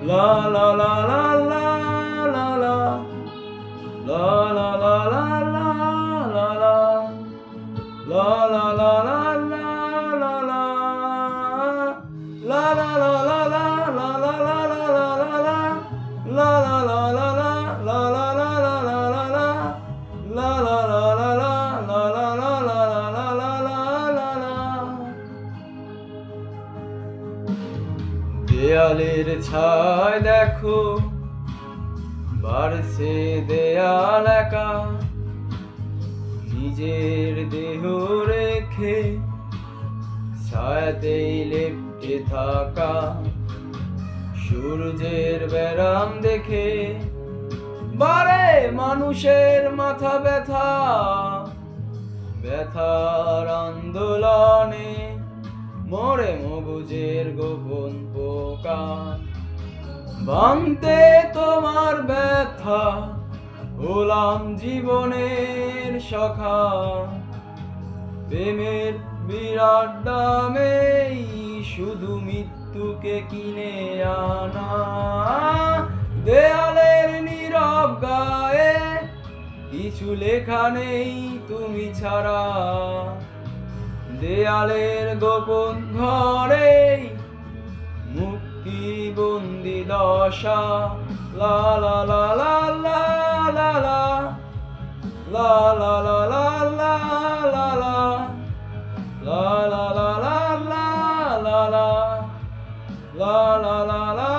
La la la la la la la. La la la la la la la. La la la la la la la. La la la la la la la la la la la. La la la la la la la la la la la la. La la la la la la la la la la la la la. দেয়ালের ছায় দেখো বাড়ছে দেয়াল একা, নিজের দেহ রেখে ছায়াতেই লেপ্টে থাকা, সূর্যের ব্যারাম দেখে বারে মানুষের মাথা ব্যথা, ব্যথার আন্দোলনে মরে মগজের গোপন পোকা। ভাঙতে তোমার ব্যথা হলাম জীবনের সখা, প্রেমের বিরাট দামেই শুধু মৃত্যুকে কিনে আনা। দেয়ালের নীরব গায়ে কিছু লেখা নেই তুমি ছাড়া, দেয়ালের গোপন ঘরে মুক্তি বন্দি দশা। লা লা লা লা লা লা লা। লা লা লা লা লা লা লা। লা লা লা লা লা লা লা। লা লা লা লা